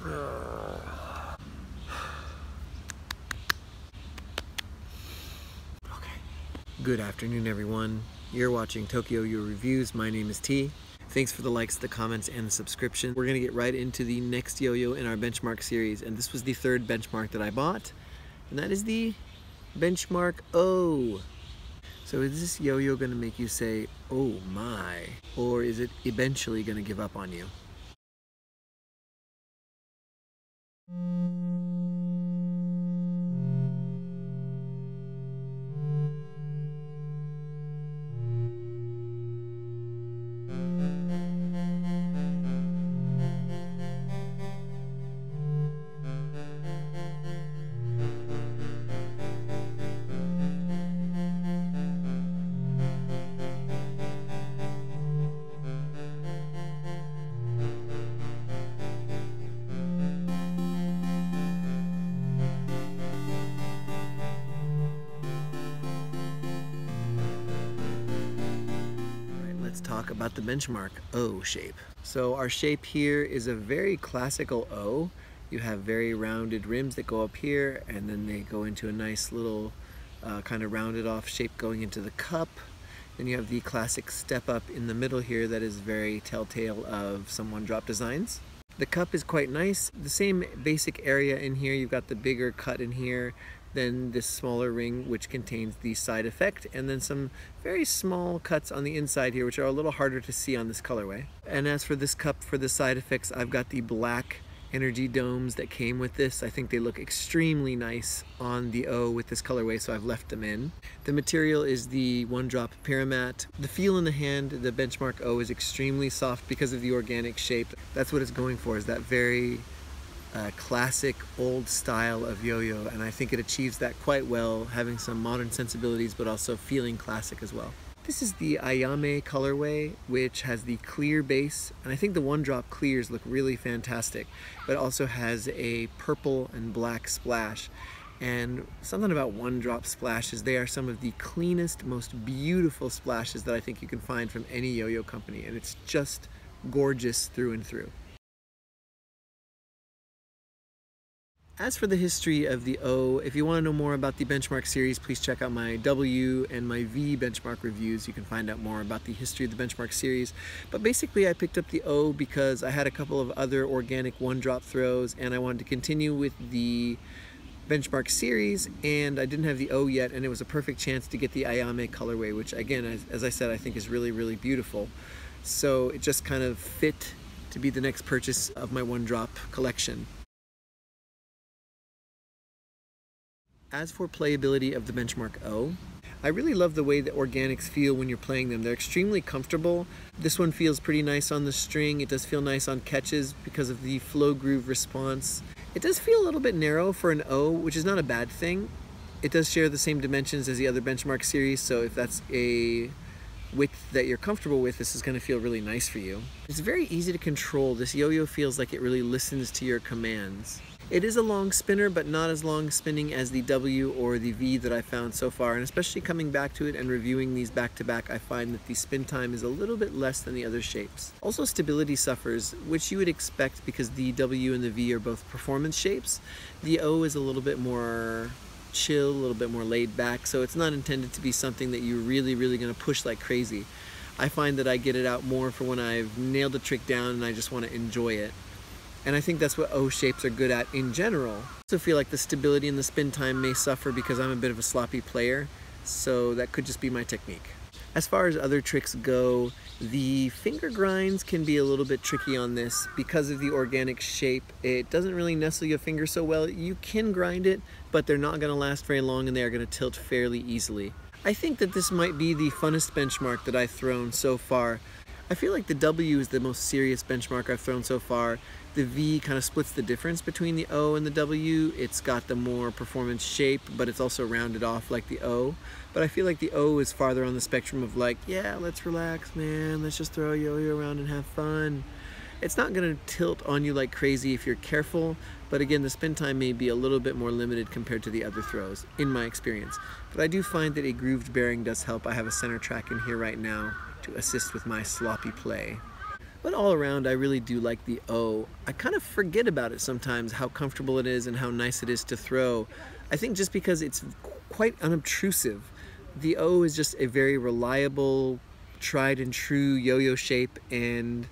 Good afternoon, everyone. You're watching TokYo-Yo Reviews. My name is T. Thanks for the likes, the comments, and the subscription. We're gonna get right into the next yo-yo in our benchmark series, and this was the third benchmark that I bought, and that is the Benchmark O. So is this yo-yo gonna make you say, oh my, or is it eventually gonna give up on you? Let's talk about the Benchmark O shape. So our shape here is a very classical O. You have very rounded rims that go up here, and then they go into a nice little kind of rounded off shape going into the cup. Then you have the classic step up in the middle here that is very telltale of some one-drop designs. The cup is quite nice. The same basic area in here. You've got the bigger cut in here, then this smaller ring which contains the side effect, and then some very small cuts on the inside here which are a little harder to see on this colorway. And as for this cup, for the side effects, I've got the black energy domes that came with this. I think they look extremely nice on the O with this colorway, so I've left them in. The material is the one-drop Pyramat. The feel in the hand, the Benchmark O is extremely soft because of the organic shape. That's what it's going for, is that very classic old style of yo-yo, and I think it achieves that quite well, having some modern sensibilities but also feeling classic as well. This is the Ayame colorway, which has the clear base, and I think the one-drop clears look really fantastic, but also has a purple and black splash. And something about one-drop splashes, they are some of the cleanest, most beautiful splashes that I think you can find from any yo-yo company, and it's just gorgeous through and through. As for the history of the O, if you want to know more about the Benchmark series, please check out my W and my V Benchmark reviews. You can find out more about the history of the Benchmark series. But basically I picked up the O because I had a couple of other organic one-drop throws and I wanted to continue with the Benchmark series, and I didn't have the O yet, and it was a perfect chance to get the Ayame colorway, which again, as I said, I think is really, really beautiful. So it just kind of fit to be the next purchase of my one-drop collection. As for playability of the Benchmark O, I really love the way the organics feel when you're playing them. They're extremely comfortable. This one feels pretty nice on the string. It does feel nice on catches because of the flow groove response. It does feel a little bit narrow for an O, which is not a bad thing. It does share the same dimensions as the other Benchmark series, so if that's a width that you're comfortable with, this is going to feel really nice for you. It's very easy to control. This yo-yo feels like it really listens to your commands. It is a long spinner, but not as long spinning as the W or the V that I found so far, and especially coming back to it and reviewing these back to back, I find that the spin time is a little bit less than the other shapes. Also, stability suffers, which you would expect because the W and the V are both performance shapes. The O is a little bit more chill, a little bit more laid back, so it's not intended to be something that you're really going to push like crazy. I find that I get it out more for when I've nailed a trick down and I just want to enjoy it. And I think that's what O shapes are good at in general. I also feel like the stability and the spin time may suffer because I'm a bit of a sloppy player, so that could just be my technique. As far as other tricks go, the finger grinds can be a little bit tricky on this because of the organic shape. It doesn't really nestle your finger so well. You can grind it, but they're not going to last very long and they are going to tilt fairly easily. I think that this might be the funnest benchmark that I've thrown so far. I feel like the W is the most serious benchmark I've thrown so far. The V kind of splits the difference between the O and the W. It's got the more performance shape, but it's also rounded off like the O. But I feel like the O is farther on the spectrum of like, yeah, let's relax, man. Let's just throw a yo-yo around and have fun. It's not going to tilt on you like crazy if you're careful, but again, the spin time may be a little bit more limited compared to the other throws, in my experience. But I do find that a grooved bearing does help. I have a center track in here right now to assist with my sloppy play. But all around, I really do like the O. I kind of forget about it sometimes, how comfortable it is and how nice it is to throw. I think just because it's quite unobtrusive. The O is just a very reliable, tried and true yo-yo shape, and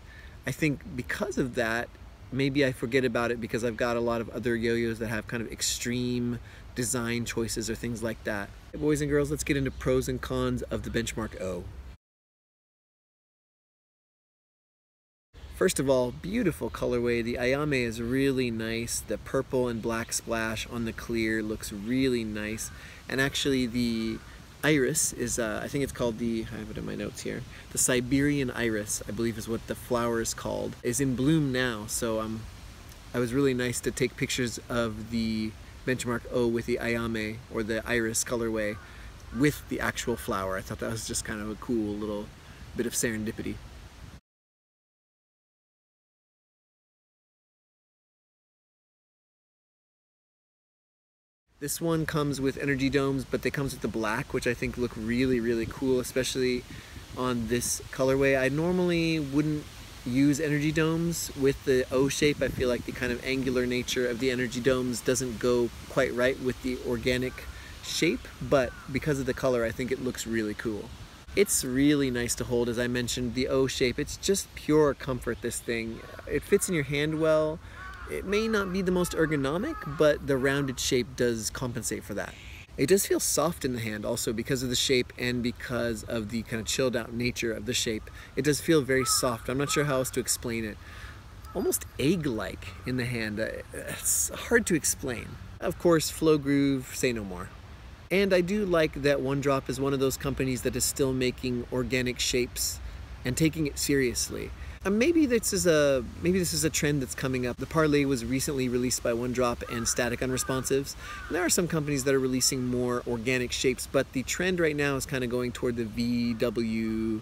I think because of that, maybe I forget about it because I've got a lot of other yo-yos that have kind of extreme design choices or things like that. Boys and girls, let's get into pros and cons of the Benchmark O. First of all, beautiful colorway. The Ayame is really nice. The purple and black splash on the clear looks really nice. And actually the Iris is, I think it's called I have it in my notes here, the Siberian Iris, I believe is what the flower is called, is in bloom now. So I was really nice to take pictures of the Benchmark O with the Ayame, or the Iris colorway, with the actual flower. I thought that was just kind of a cool little bit of serendipity. This one comes with energy domes, but they comes with the black, which I think look really, really cool, especially on this colorway. I normally wouldn't use energy domes with the O shape. I feel like the kind of angular nature of the energy domes doesn't go quite right with the organic shape, but because of the color, I think it looks really cool. It's really nice to hold, as I mentioned, the O shape. It's just pure comfort, this thing. It fits in your hand well. It may not be the most ergonomic, but the rounded shape does compensate for that. It does feel soft in the hand also because of the shape and because of the kind of chilled out nature of the shape. It does feel very soft. I'm not sure how else to explain it. Almost egg-like in the hand. It's hard to explain. Of course, Flow Groove, say no more. And I do like that One Drop is one of those companies that is still making organic shapes and taking it seriously. Maybe this is a trend that's coming up. The Parlay was recently released by One Drop and Static Unresponsives. And there are some companies that are releasing more organic shapes, but the trend right now is kind of going toward the V, W,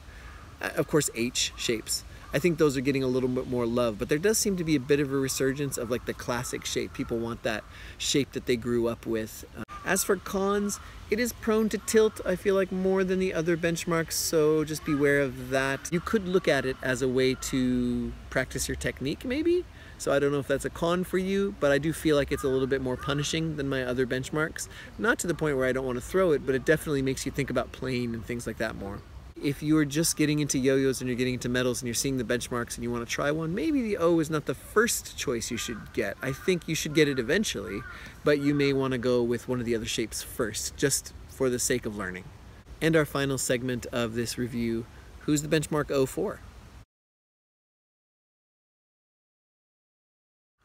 of course H shapes. I think those are getting a little bit more love, but there does seem to be a bit of a resurgence of like the classic shape. People want that shape that they grew up with. As for cons, it is prone to tilt, I feel like, more than the other benchmarks, so just beware of that. You could look at it as a way to practice your technique, maybe? So I don't know if that's a con for you, but I do feel like it's a little bit more punishing than my other benchmarks. Not to the point where I don't want to throw it, but it definitely makes you think about playing and things like that more. If you're just getting into yo-yos and you're getting into metals and you're seeing the benchmarks and you want to try one, maybe the O is not the first choice you should get. I think you should get it eventually, but you may want to go with one of the other shapes first, just for the sake of learning. And our final segment of this review, who's the Benchmark O for?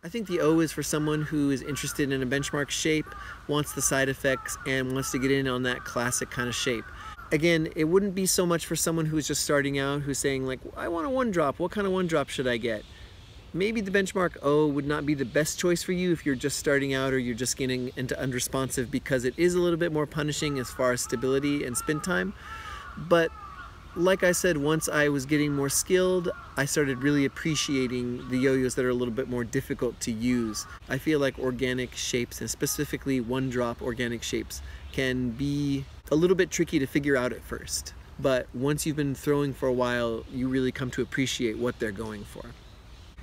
I think the O is for someone who is interested in a benchmark shape, wants the side effects, and wants to get in on that classic kind of shape. Again, it wouldn't be so much for someone who's just starting out, who's saying like, I want a one drop, what kind of one drop should I get? Maybe the Benchmark O would not be the best choice for you if you're just starting out or you're just getting into unresponsive, because it is a little bit more punishing as far as stability and spin time. But like I said, once I was getting more skilled, I started really appreciating the yo-yos that are a little bit more difficult to use. I feel like organic shapes, and specifically one drop organic shapes, can be a little bit tricky to figure out at first. But once you've been throwing for a while, you really come to appreciate what they're going for.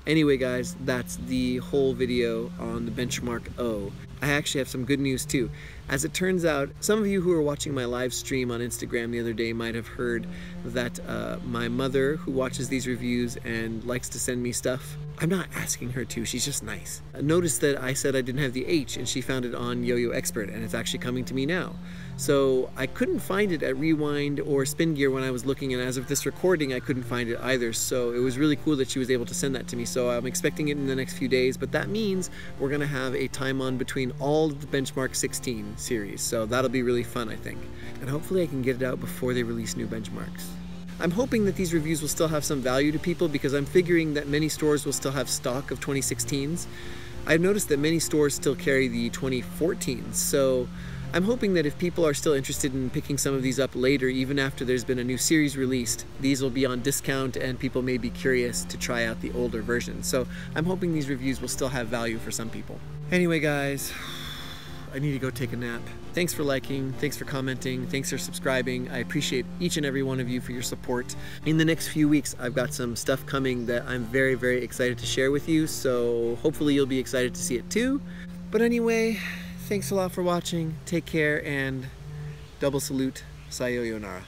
Anyway guys, that's the whole video on the Benchmark O. I actually have some good news too. As it turns out, some of you who were watching my live stream on Instagram the other day might have heard that my mother, who watches these reviews and likes to send me stuff, I'm not asking her to, she's just nice, noticed that I said I didn't have the H, and she found it on Yo-Yo Expert, and it's actually coming to me now. So I couldn't find it at Rewind or Spin Gear when I was looking, and as of this recording I couldn't find it either, so it was really cool that she was able to send that to me. So I'm expecting it in the next few days, but that means we're gonna have a time on between all of the Benchmark 16 series, so that'll be really fun, I think. And hopefully I can get it out before they release new benchmarks. I'm hoping that these reviews will still have some value to people, because I'm figuring that many stores will still have stock of 2016s. I've noticed that many stores still carry the 2014s, so I'm hoping that if people are still interested in picking some of these up later, even after there's been a new series released, these will be on discount and people may be curious to try out the older versions. So I'm hoping these reviews will still have value for some people. Anyway guys, I need to go take a nap. Thanks for liking, thanks for commenting, thanks for subscribing. I appreciate each and every one of you for your support. In the next few weeks, I've got some stuff coming that I'm very, very excited to share with you, so hopefully you'll be excited to see it too. But anyway, thanks a lot for watching, take care, and double salute, sayonara.